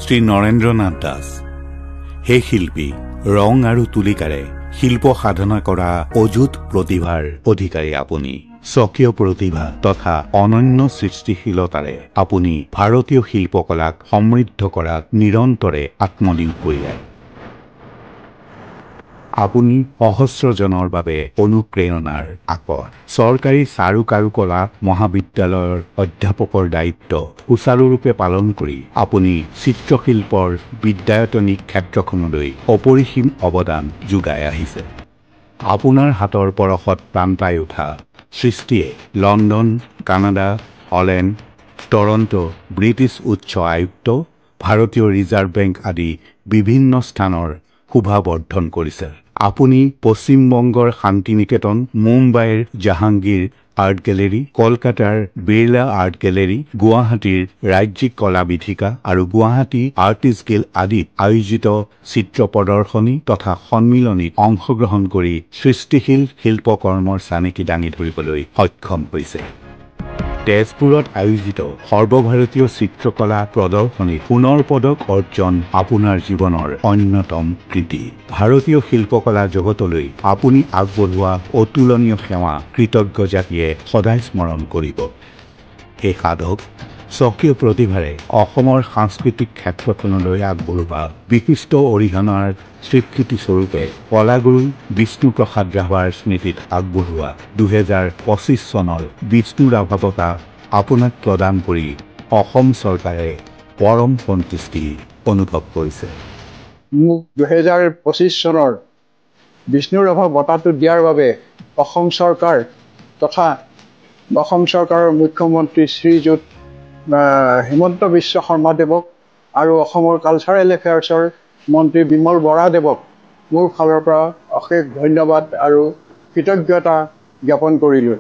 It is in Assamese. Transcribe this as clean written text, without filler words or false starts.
শ্ৰী নৰেন্দ্ৰনাথ দাস। সেই শিল্পী ৰং আৰু তুলিকাৰে শিল্প সাধনা কৰা অযুত প্ৰতিভাৰ অধিকাৰী আপুনি। স্বকীয় প্ৰতিভা তথা অনন্য সৃষ্টিশীলতাৰে আপুনি ভাৰতীয় শিল্পকলাক সমৃদ্ধ কৰাত নিৰন্তৰে আত্মনিয়োগ কৰি আছে। আপুনি সহস্ৰজনৰ বাবে অনুপ্ৰেৰণাৰ আকৰ। চৰকাৰী চাৰুকাৰুকলা মহাবিদ্যালয়ৰ অধ্যাপকৰ দায়িত্ব সুচাৰুৰূপে পালন কৰি আপুনি চিত্ৰশিল্পৰ বিদ্যায়তনিক ক্ষেত্ৰখনলৈ অপৰিসীম অৱদান যোগাই আহিছে। আপোনাৰ হাতৰ পৰশত প্ৰাণ পাই উঠা সৃষ্টিয়ে London, Canada, Holland, Toronto, British উচ্চ আয়ুক্ত, ভাৰতীয় ৰিজাৰ্ভ বেংক আদি বিভিন্ন স্থানৰ শোভা বৰ্ধন কৰিছে। আপুনি পশ্চিমবংগৰ শান্তিনিকেতন, মুম্বাইৰ জাহাংগীৰ আৰ্ট গেলেৰী, কলকাতাৰ বিৰলা আৰ্ট গেলেৰী, গুৱাহাটীৰ ৰাজ্যিক কলা বিথিকা আৰু গুৱাহাটী আৰ্টিষ্ট গিল্ড আদিত আয়োজিত চিত্ৰ প্ৰদৰ্শনী তথা সন্মিলনীত অংশগ্ৰহণ কৰি সৃষ্টিশীল শিল্পকৰ্মৰ চানেকি দাঙি ধৰিবলৈ সক্ষম হৈছে। তেজপুৰত আয়োজিত সৰ্বভাৰতীয় চিত্ৰকলা প্ৰদৰ্শনীত সোণৰ পদক অৰ্জন আপোনাৰ জীৱনৰ অন্যতম কৃতি। ভাৰতীয় শিল্পকলা জগতলৈ আপুনি আগবঢ়োৱা অতুলনীয় সেৱা কৃতজ্ঞ জাতিয়ে সদায় স্মৰণ কৰিব। সেই সাধক স্বকীয় প্ৰতিভাৰে অসমৰ সাংস্কৃতিক ক্ষেত্ৰখনলৈ আগবঢ়োৱা বিশিষ্ট অৰিহণাৰ স্বীকৃতিস্বৰূপে কলাগুৰু বিষ্ণুপ্ৰসাদ ৰাভাৰ স্মৃতিত আগবঢ়োৱা 2025 চনৰ বিষ্ণু ৰাভা বঁটা আপোনাক প্ৰদান কৰি অসম চৰকাৰে পৰম সন্তুষ্টি অনুভৱ কৰিছে। মোক 2025 চনৰ বিষ্ণু ৰাভা বঁটাটো দিয়াৰ বাবে অসম চৰকাৰ তথা অসম চৰকাৰৰ মুখ্যমন্ত্ৰী শ্ৰীযুত হিমন্ত বিশ্ব শৰ্মাদেৱক আৰু অসমৰ কালচাৰেল এফেয়াৰ্ছৰ মন্ত্ৰী বিমল বৰাদেৱক মোৰ ফালৰ পৰা অশেষ ধন্যবাদ আৰু কৃতজ্ঞতা জ্ঞাপন কৰিলোঁ।